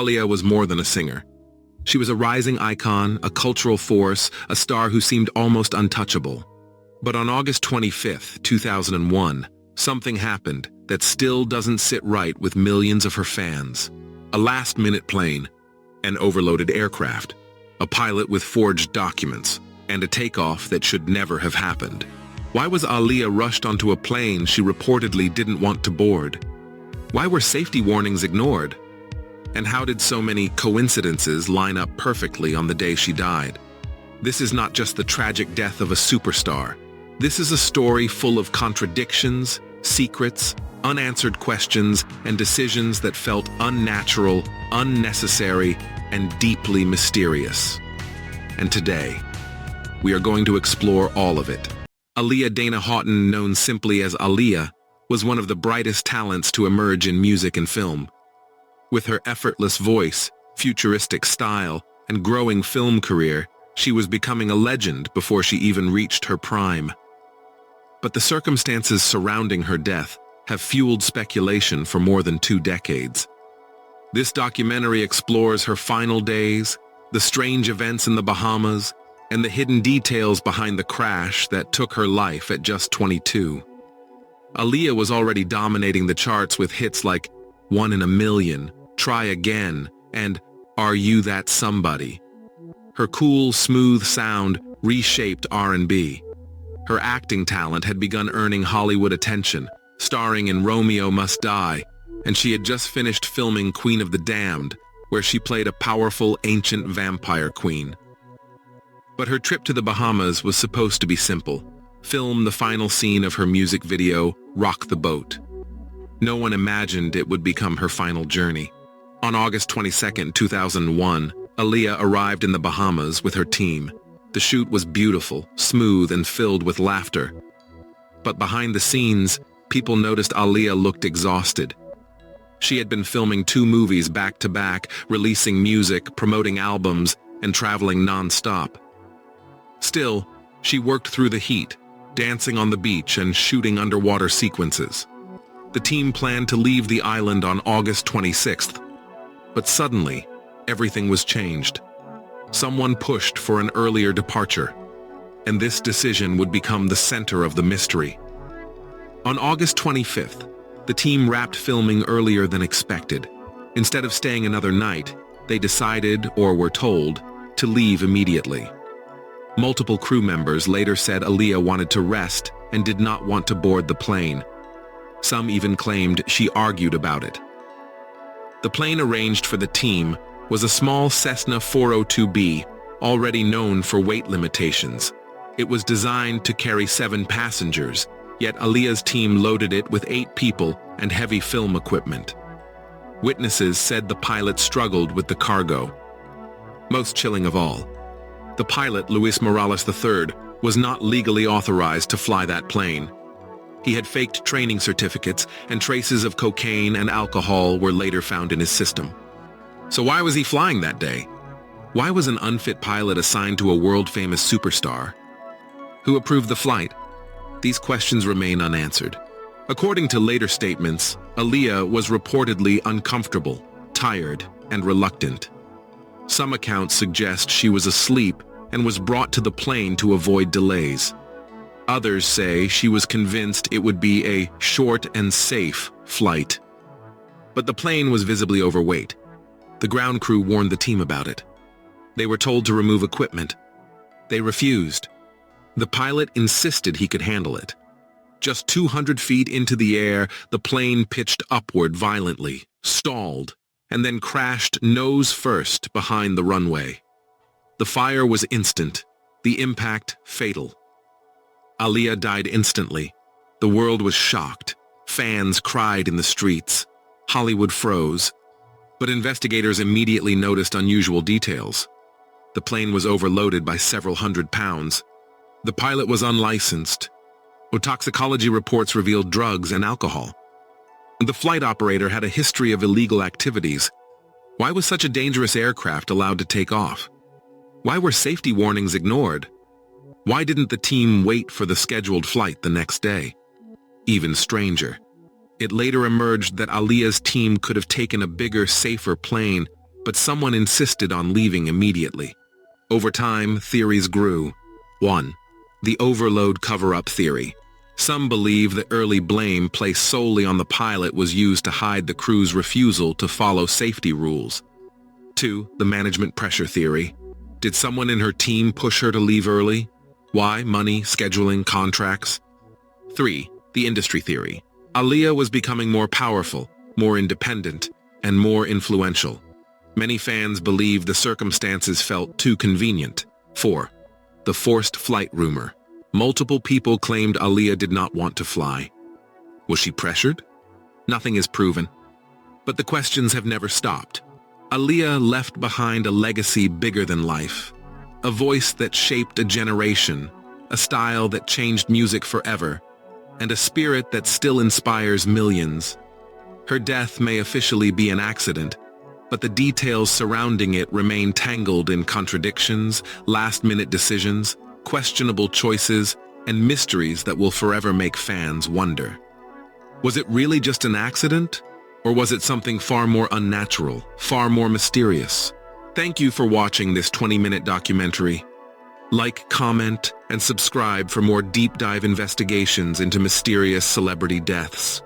Aaliyah was more than a singer. She was a rising icon, a cultural force, a star who seemed almost untouchable. But on August 25, 2001, something happened that still doesn't sit right with millions of her fans. A last-minute plane, an overloaded aircraft, a pilot with forged documents, and a takeoff that should never have happened. Why was Aaliyah rushed onto a plane she reportedly didn't want to board? Why were safety warnings ignored? And how did so many coincidences line up perfectly on the day she died? This is not just the tragic death of a superstar. This is a story full of contradictions, secrets, unanswered questions, and decisions that felt unnatural, unnecessary, and deeply mysterious. And today, we are going to explore all of it. Aaliyah Dana Houghton, known simply as Aaliyah, was one of the brightest talents to emerge in music and film. With her effortless voice, futuristic style, and growing film career, she was becoming a legend before she even reached her prime. But the circumstances surrounding her death have fueled speculation for more than 2 decades. This documentary explores her final days, the strange events in the Bahamas, and the hidden details behind the crash that took her life at just 22. Aaliyah was already dominating the charts with hits like One in a Million, Try Again, and Are You That Somebody? Her cool, smooth sound reshaped R&B. Her acting talent had begun earning Hollywood attention, starring in Romeo Must Die, and she had just finished filming Queen of the Damned, where she played a powerful, ancient vampire queen. But her trip to the Bahamas was supposed to be simple. Film the final scene of her music video, Rock the Boat. No one imagined it would become her final journey. On August 22, 2001, Aaliyah arrived in the Bahamas with her team. The shoot was beautiful, smooth, and filled with laughter. But behind the scenes, people noticed Aaliyah looked exhausted. She had been filming 2 movies back-to-back, releasing music, promoting albums, and traveling non-stop. Still, she worked through the heat, dancing on the beach and shooting underwater sequences. The team planned to leave the island on August 26th, but suddenly, everything was changed. Someone pushed for an earlier departure, and this decision would become the center of the mystery. On August 25th, the team wrapped filming earlier than expected. Instead of staying another night, they decided, or were told, to leave immediately. Multiple crew members later said Aaliyah wanted to rest and did not want to board the plane. Some even claimed she argued about it. The plane arranged for the team was a small Cessna 402B, already known for weight limitations. It was designed to carry 7 passengers, yet Aaliyah's team loaded it with 8 people and heavy film equipment. Witnesses said the pilot struggled with the cargo. Most chilling of all, the pilot, Luis Morales III, was not legally authorized to fly that plane. He had faked training certificates, and traces of cocaine and alcohol were later found in his system. So why was he flying that day? Why was an unfit pilot assigned to a world-famous superstar? Who approved the flight? These questions remain unanswered. According to later statements, Aaliyah was reportedly uncomfortable, tired, and reluctant. Some accounts suggest she was asleep and was brought to the plane to avoid delays. Others say she was convinced it would be a short and safe flight. But the plane was visibly overweight. The ground crew warned the team about it. They were told to remove equipment. They refused. The pilot insisted he could handle it. Just 200 feet into the air, the plane pitched upward violently, stalled, and then crashed nose first behind the runway. The fire was instant, the impact fatal. Aaliyah died instantly. The world was shocked. Fans cried in the streets. Hollywood froze. But investigators immediately noticed unusual details. The plane was overloaded by several hundred pounds. The pilot was unlicensed. Toxicology reports revealed drugs and alcohol. The flight operator had a history of illegal activities. Why was such a dangerous aircraft allowed to take off? Why were safety warnings ignored? Why didn't the team wait for the scheduled flight the next day? Even stranger, it later emerged that Aaliyah's team could have taken a bigger, safer plane, but someone insisted on leaving immediately. Over time, theories grew. 1. The overload cover-up theory. Some believe the early blame placed solely on the pilot was used to hide the crew's refusal to follow safety rules. 2. The management pressure theory. Did someone in her team push her to leave early? Why? Money, scheduling, contracts? 3. The industry theory. Aaliyah was becoming more powerful, more independent, and more influential. Many fans believed the circumstances felt too convenient. 4. The forced flight rumor. Multiple people claimed Aaliyah did not want to fly. Was she pressured? Nothing is proven. But the questions have never stopped. Aaliyah left behind a legacy bigger than life. A voice that shaped a generation, a style that changed music forever, and a spirit that still inspires millions. Her death may officially be an accident, but the details surrounding it remain tangled in contradictions, last-minute decisions, questionable choices, and mysteries that will forever make fans wonder. Was it really just an accident? Or was it something far more unnatural, far more mysterious? Thank you for watching this 20-minute documentary. Like, comment, and subscribe for more deep-dive investigations into mysterious celebrity deaths.